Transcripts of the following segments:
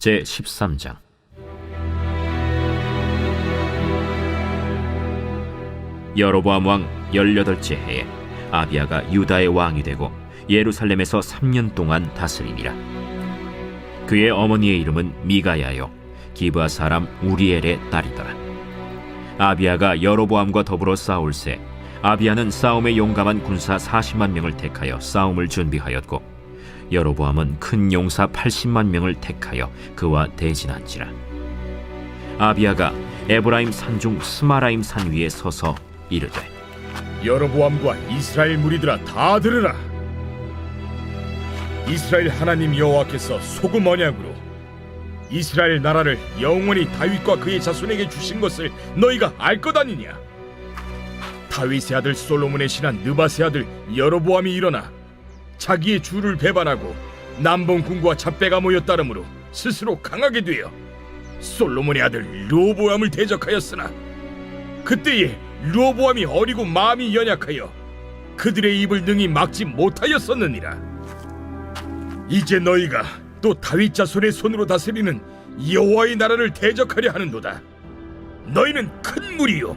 제13장. 여로보암 왕 18째 해에 아비야가 유다의 왕이 되고 예루살렘에서 3년 동안 다스리니라. 그의 어머니의 이름은 미가야요 기브아 사람 우리엘의 딸이더라. 아비야가 여로보암과 더불어 싸울새 아비야는 싸움에 용감한 군사 40만 명을 택하여 싸움을 준비하였고, 여로보암은 큰 용사 80만 명을 택하여 그와 대진한지라. 아비야가 에브라임 산중 스마라임 산 위에 서서 이르되, 여로보암과 이스라엘 무리들아 다 들으라. 이스라엘 하나님 여호와께서 소금 언약으로 이스라엘 나라를 영원히 다윗과 그의 자손에게 주신 것을 너희가 알 것 아니냐? 다윗의 아들 솔로몬의 신한 느밧의 아들 여로보암이 일어나 자기의 주를 배반하고 남봉군과 잡배가 모여 따름으로 스스로 강하게 되어 솔로몬의 아들 르호보암을 대적하였으나, 그때에 르호보암이 어리고 마음이 연약하여 그들의 입을 능히 막지 못하였었느니라. 이제 너희가 또 다윗 자손의 손으로 다스리는 여호와의 나라를 대적하려 하는도다. 너희는 큰 무리요,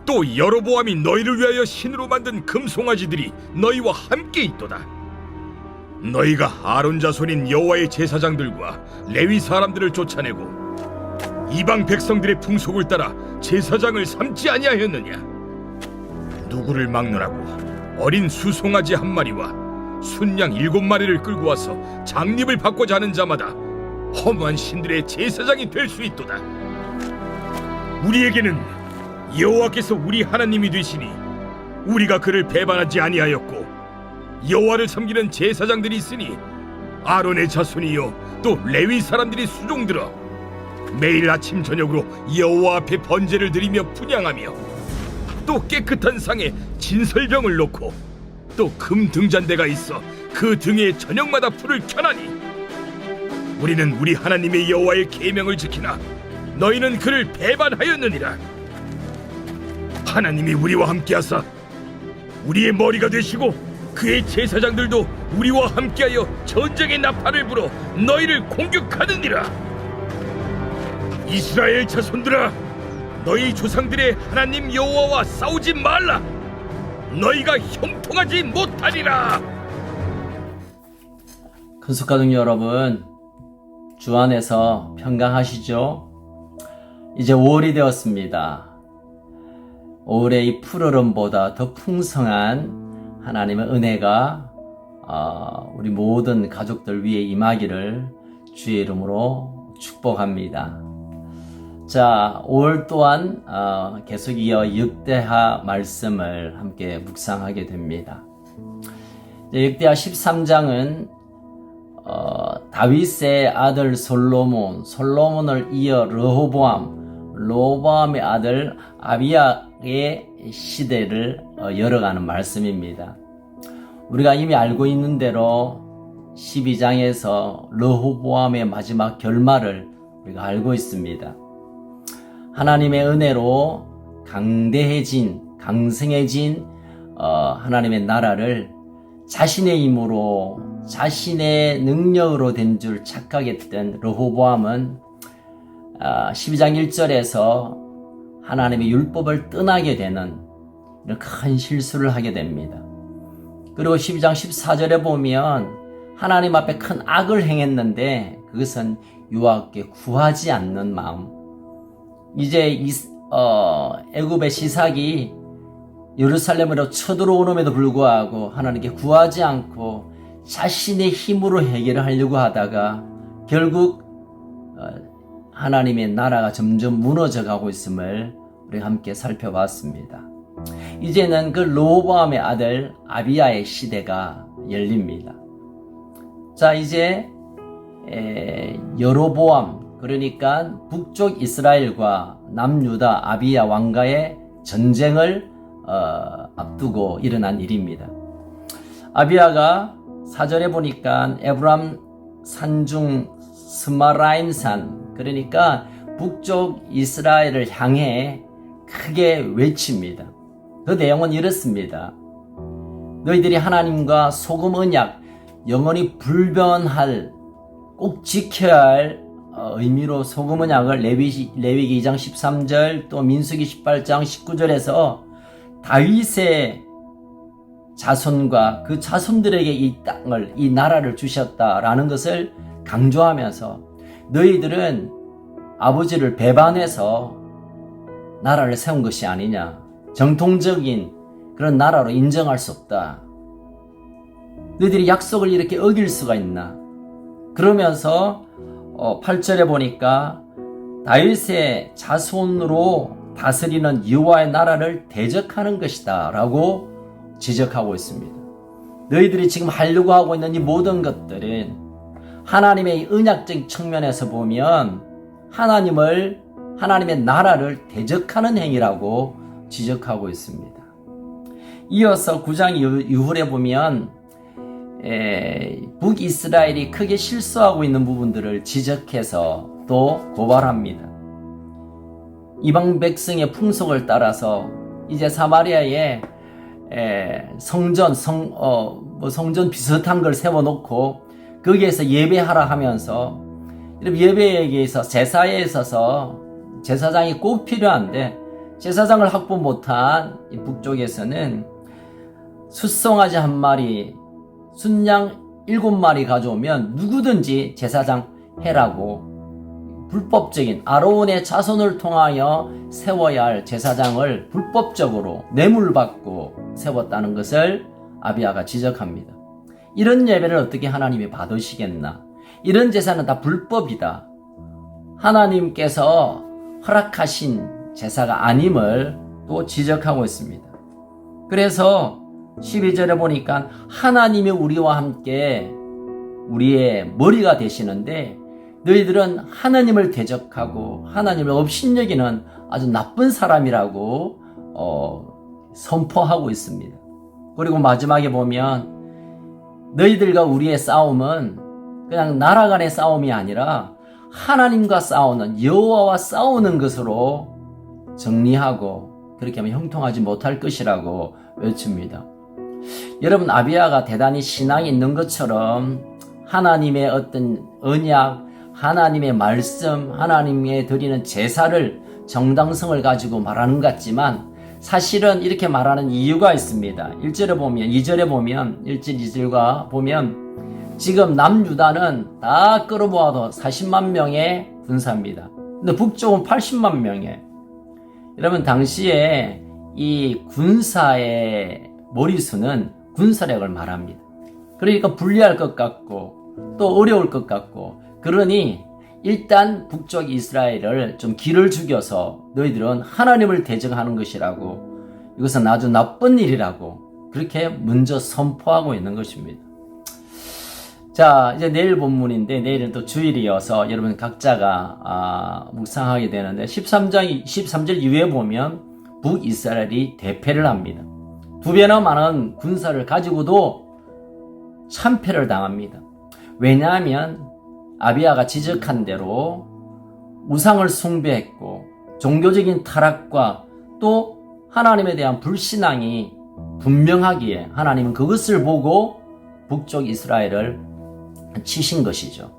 또 여로보암이 너희를 위하여 신으로 만든 금송아지들이 너희와 함께 있도다. 너희가 아론 자손인 여호와의 제사장들과 레위 사람들을 쫓아내고 이방 백성들의 풍속을 따라 제사장을 삼지 아니하였느냐? 누구를 막느라고 어린 수송아지 한 마리와 순양 7마리를 끌고 와서 장립을 받고자 하는 자마다 허무한 신들의 제사장이 될 수 있도다. 우리에게는 여호와께서 우리 하나님이 되시니 우리가 그를 배반하지 아니하였고, 여호와를 섬기는 제사장들이 있으니 아론의 자손이요 또 레위 사람들이 수종들어 매일 아침 저녁으로 여호와 앞에 번제를 드리며 분향하며, 또 깨끗한 상에 진설병을 놓고 또 금 등잔대가 있어 그 등에 저녁마다 불을 켜나니, 우리는 우리 하나님의 여호와의 계명을 지키나 너희는 그를 배반하였느니라. 하나님이 우리와 함께하사 우리의 머리가 되시고 그의 제사장들도 우리와 함께하여 전쟁의 나팔을 불어 너희를 공격하느니라. 이스라엘 자손들아, 너희 조상들의 하나님 여호와와 싸우지 말라. 너희가 형통하지 못하리라. 큰숙가족 여러분, 주 안에서 평강하시죠? 이제 5월이 되었습니다. 5월의 이 푸르름보다 더 풍성한 하나님의 은혜가 우리 모든 가족들 위에 임하기를 주의 이름으로 축복합니다. 자, 5월 또한 계속 이어 역대하 말씀을 함께 묵상하게 됩니다. 역대하 13장은 다윗의 아들 솔로몬을 이어 르호보암의 아들 아비야의 시대를 열어가는 말씀입니다. 우리가 이미 알고 있는 대로 12장에서 르호보암의 마지막 결말을 우리가 알고 있습니다. 하나님의 은혜로 강성해진 하나님의 나라를 자신의 힘으로, 자신의 능력으로 된 줄 착각했던 르호보암은 12장 1절에서 하나님의 율법을 떠나게 되는 이런 큰 실수를 하게 됩니다. 그리고 12장 14절에 보면 하나님 앞에 큰 악을 행했는데 그것은 여호와께 구하지 않는 마음. 이제 애굽의 시삭이 예루살렘으로 쳐들어오는에도 불구하고 하나님께 구하지 않고 자신의 힘으로 해결을 하려고 하다가 결국 하나님의 나라가 점점 무너져 가고 있음을 우리가 함께 살펴봤습니다. 이제는 그 르호보암의 아들 아비야의 시대가 열립니다. 자, 이제 여로보암, 그러니까 북쪽 이스라엘과 남유다 아비야 왕가의 전쟁을 앞두고 일어난 일입니다. 아비야가 4절에 보니까 에브라임 산중 스마라임 산, 그러니까 북쪽 이스라엘을 향해 크게 외칩니다. 그 내용은 이렇습니다. 너희들이 하나님과 소금 언약 영원히 불변할 꼭 지켜야 할 의미로 소금 언약을 레위기 2장 13절 또 민수기 18장 19절에서 다윗의 자손과 그 자손들에게 이 땅을, 이 나라를 주셨다라는 것을 강조하면서 너희들은 아버지를 배반해서 나라를 세운 것이 아니냐. 정통적인 그런 나라로 인정할 수 없다. 너희들이 약속을 이렇게 어길 수가 있나. 그러면서 8절에 보니까 다윗의 자손으로 다스리는 여호와의 나라를 대적하는 것이다 라고 지적하고 있습니다. 너희들이 지금 하려고 하고 있는 이 모든 것들은 하나님의 언약적 측면에서 보면 하나님의 나라를 대적하는 행위라고 지적하고 있습니다. 이어서 9장 이후에 보면 북이스라엘이 크게 실수하고 있는 부분들을 지적해서 또 고발합니다. 이방 백성의 풍속을 따라서 이제 사마리아에 성전 비슷한 걸 세워놓고 거기에서 예배하라 하면서 예배에 있어서 제사에 있어서 제사장이 꼭 필요한데 제사장을 확보 못한 이 북쪽에서는 숫송아지 1마리, 순양 7마리 가져오면 누구든지 제사장 해라고 불법적인 아론의 자손을 통하여 세워야 할 제사장을 불법적으로 뇌물받고 세웠다는 것을 아비야가 지적합니다. 이런 예배를 어떻게 하나님이 받으시겠나? 이런 제사는 다 불법이다. 하나님께서 허락하신 제사가 아님을 또 지적하고 있습니다. 그래서 12절에 보니까 하나님이 우리와 함께 우리의 머리가 되시는데 너희들은 하나님을 대적하고 하나님을 업신여기는 아주 나쁜 사람이라고 선포하고 있습니다. 그리고 마지막에 보면 너희들과 우리의 싸움은 그냥 나라 간의 싸움이 아니라 하나님과 싸우는 여호와와 싸우는 것으로 정리하고 그렇게 하면 형통하지 못할 것이라고 외칩니다. 여러분, 아비야가 대단히 신앙이 있는 것처럼 하나님의 어떤 언약, 하나님의 말씀, 하나님께 드리는 제사를 정당성을 가지고 말하는 것 같지만 사실은 이렇게 말하는 이유가 있습니다. 1절에 보면 2절에 보면 1절 2절과 보면 지금 남유다는 다 끌어모아도 40만 명의 군사입니다. 근데 북쪽은 80만 명이에요. 여러분, 당시에 이 군사의 머리수는 군사력을 말합니다. 그러니까 불리할 것 같고 또 어려울 것 같고 그러니 일단 북쪽 이스라엘을 좀 기를 죽여서 너희들은 하나님을 대적하는 것이라고 이것은 아주 나쁜 일이라고 그렇게 먼저 선포하고 있는 것입니다. 자, 이제 내일 본문인데 내일은 또 주일이어서 여러분 각자가 묵상하게 되는데 13절 이후에 보면 북이스라엘이 대패를 합니다. 2배나 많은 군사를 가지고도 참패를 당합니다. 왜냐하면 아비야가 지적한 대로 우상을 숭배했고 종교적인 타락과 또 하나님에 대한 불신앙이 분명하기에 하나님은 그것을 보고 북쪽 이스라엘을 치신 것이죠.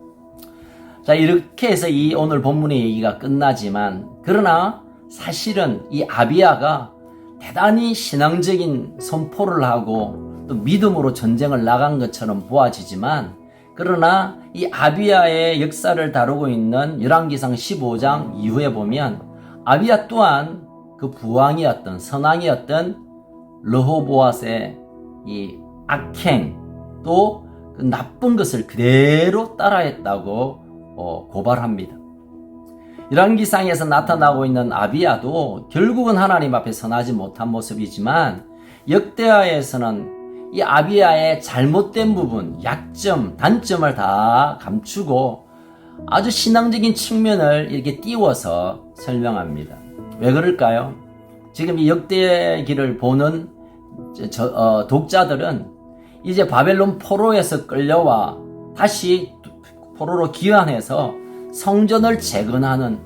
자, 이렇게 해서 이 오늘 본문의 얘기가 끝나지만 그러나 사실은 이 아비야가 대단히 신앙적인 선포를 하고 또 믿음으로 전쟁을 나간 것처럼 보아지지만 그러나 이 아비야의 역사를 다루고 있는 열왕기상 15장 이후에 보면 아비야 또한 그 부왕이었던 선왕이었던 르호보앗의 이 악행 또 그 나쁜 것을 그대로 따라했다고 고발합니다. 열왕기상에서 나타나고 있는 아비야도 결국은 하나님 앞에 선하지 못한 모습이지만 역대하에서는 이 아비야의 잘못된 부분, 약점, 단점을 다 감추고 아주 신앙적인 측면을 이렇게 띄워서 설명합니다. 왜 그럴까요? 지금 이 역대기를 보는 독자들은 이제 바벨론 포로에서 끌려와 다시 포로로 귀환해서 성전을 재건하는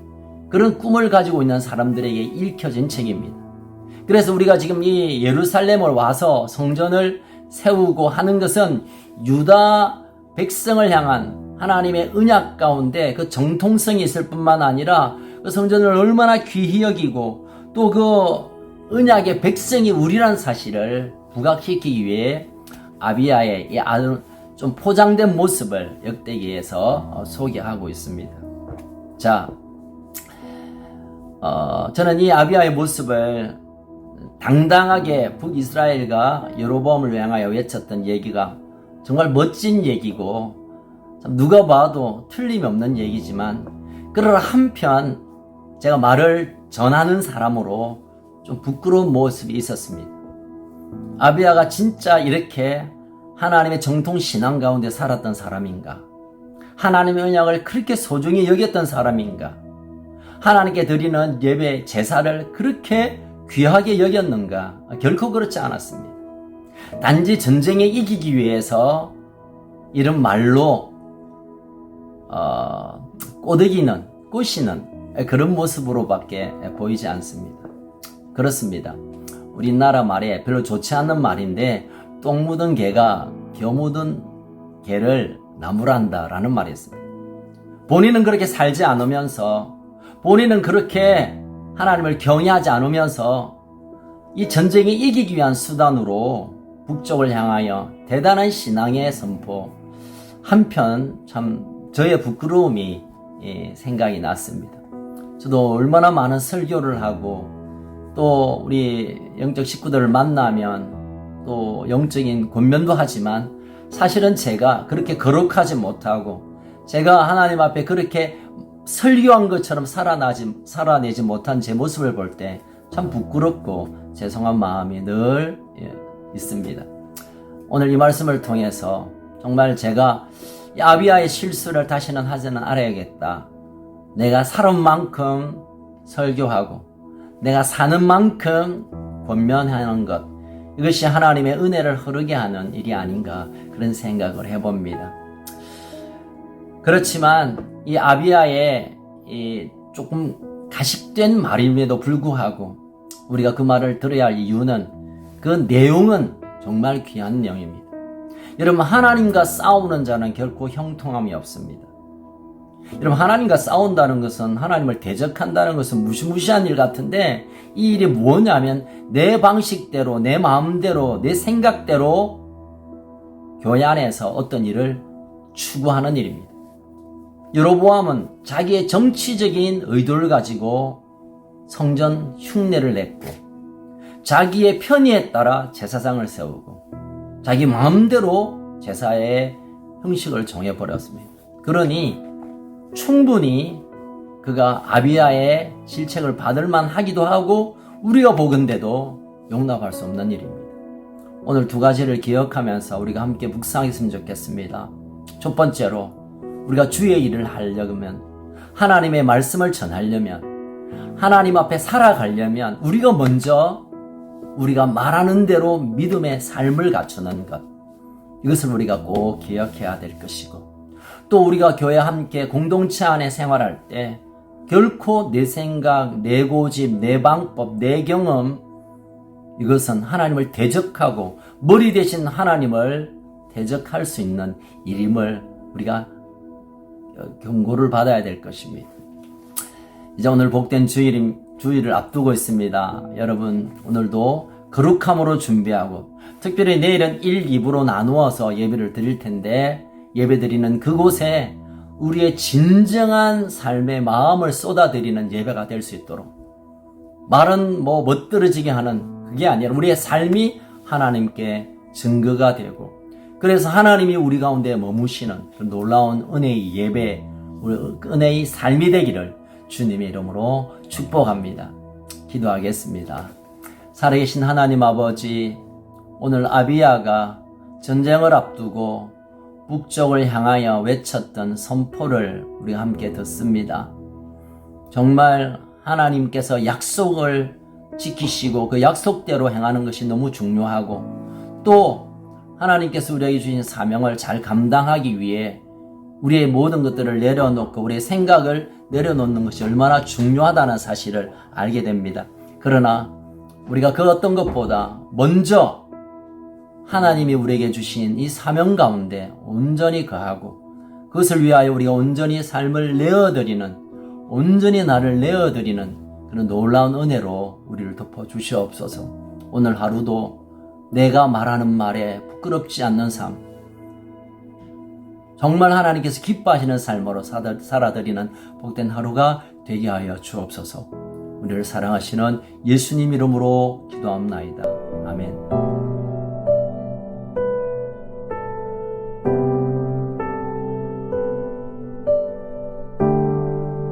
그런 꿈을 가지고 있는 사람들에게 읽혀진 책입니다. 그래서 우리가 지금 이 예루살렘을 와서 성전을 세우고 하는 것은 유다 백성을 향한 하나님의 언약 가운데 그 정통성이 있을 뿐만 아니라 그 성전을 얼마나 귀히 여기고 또 그 언약의 백성이 우리란 사실을 부각시키기 위해 아비야의 이 아주 좀 포장된 모습을 역대기에서 소개하고 있습니다. 자, 저는 이 아비야의 모습을 당당하게 북이스라엘과 여로보암을 향하여 외쳤던 얘기가 정말 멋진 얘기고 누가 봐도 틀림이 없는 얘기지만 그러나 한편 제가 말을 전하는 사람으로 좀 부끄러운 모습이 있었습니다. 아비야가 진짜 이렇게 하나님의 정통 신앙 가운데 살았던 사람인가? 하나님의 언약을 그렇게 소중히 여겼던 사람인가? 하나님께 드리는 예배 제사를 그렇게 귀하게 여겼는가? 결코 그렇지 않았습니다. 단지 전쟁에 이기기 위해서 이런 말로 꼬시는 그런 모습으로밖에 보이지 않습니다. 그렇습니다. 우리나라 말에 별로 좋지 않는 말인데 똥 묻은 개가 겨 묻은 개를 나무란다 라는 말이 있습니다. 본인은 그렇게 살지 않으면서 본인은 그렇게 하나님을 경외하지 않으면서 이 전쟁에 이기기 위한 수단으로 북쪽을 향하여 대단한 신앙의 선포, 한편 참 저의 부끄러움이 생각이 났습니다. 저도 얼마나 많은 설교를 하고 또 우리 영적 식구들을 만나면 또 영적인 권면도 하지만 사실은 제가 그렇게 거룩하지 못하고 제가 하나님 앞에 그렇게 설교한 것처럼 살아내지 못한 제 모습을 볼 때 참 부끄럽고 죄송한 마음이 늘 있습니다. 오늘 이 말씀을 통해서 정말 제가 아비야의 실수를 다시는 하지는 않아야겠다. 내가 살은 만큼 설교하고 내가 사는 만큼 권면하는 것, 이것이 하나님의 은혜를 흐르게 하는 일이 아닌가 그런 생각을 해봅니다. 그렇지만 이 아비야의 이 조금 가식된 말임에도 불구하고 우리가 그 말을 들어야 할 이유는 그 내용은 정말 귀한 내용입니다. 여러분, 하나님과 싸우는 자는 결코 형통함이 없습니다. 여러분, 하나님과 싸운다는 것은, 하나님을 대적한다는 것은 무시무시한 일 같은데 이 일이 뭐냐면 내 방식대로, 내 마음대로, 내 생각대로 교회 안에서 어떤 일을 추구하는 일입니다. 여로보암은 자기의 정치적인 의도를 가지고 성전 흉내를 냈고 자기의 편의에 따라 제사장을 세우고 자기 마음대로 제사의 형식을 정해버렸습니다. 그러니 충분히 그가 아비야의 질책을 받을 만하기도 하고 우리가 보건대도 용납할 수 없는 일입니다. 오늘 두 가지를 기억하면서 우리가 함께 묵상했으면 좋겠습니다. 첫 번째로 우리가 주의 일을 하려면, 하나님의 말씀을 전하려면, 하나님 앞에 살아가려면 우리가 먼저 우리가 말하는 대로 믿음의 삶을 갖추는 것, 이것을 우리가 꼭 기억해야 될 것이고, 또 우리가 교회 함께 공동체 안에 생활할 때 결코 내 생각, 내 고집, 내 방법, 내 경험, 이것은 하나님을 대적하고 머리 대신 하나님을 대적할 수 있는 일임을 우리가 경고를 받아야 될 것입니다. 이제 오늘 복된 주일을 앞두고 있습니다. 여러분, 오늘도 거룩함으로 준비하고 특별히 내일은 1, 2부로 나누어서 예배를 드릴 텐데 예배 드리는 그곳에 우리의 진정한 삶의 마음을 쏟아드리는 예배가 될 수 있도록, 말은 멋들어지게 하는 그게 아니라 우리의 삶이 하나님께 증거가 되고, 그래서 하나님이 우리 가운데 머무시는 그 놀라운 은혜의 예배, 은혜의 삶이 되기를 주님의 이름으로 축복합니다. 기도하겠습니다. 살아계신 하나님 아버지, 오늘 아비야가 전쟁을 앞두고 북쪽을 향하여 외쳤던 선포를 우리가 함께 듣습니다. 정말 하나님께서 약속을 지키시고 그 약속대로 행하는 것이 너무 중요하고, 또 하나님께서 우리에게 주신 사명을 잘 감당하기 위해 우리의 모든 것들을 내려놓고 우리의 생각을 내려놓는 것이 얼마나 중요하다는 사실을 알게 됩니다. 그러나 우리가 그 어떤 것보다 먼저 하나님이 우리에게 주신 이 사명 가운데 온전히 거하고 그것을 위하여 우리가 온전히 삶을 내어드리는, 온전히 나를 내어드리는 그런 놀라운 은혜로 우리를 덮어주시옵소서. 오늘 하루도 내가 말하는 말에 부끄럽지 않는 삶, 정말 하나님께서 기뻐하시는 삶으로 살아드리는 복된 하루가 되게 하여 주옵소서. 우리를 사랑하시는 예수님 이름으로 기도합나이다. 아멘.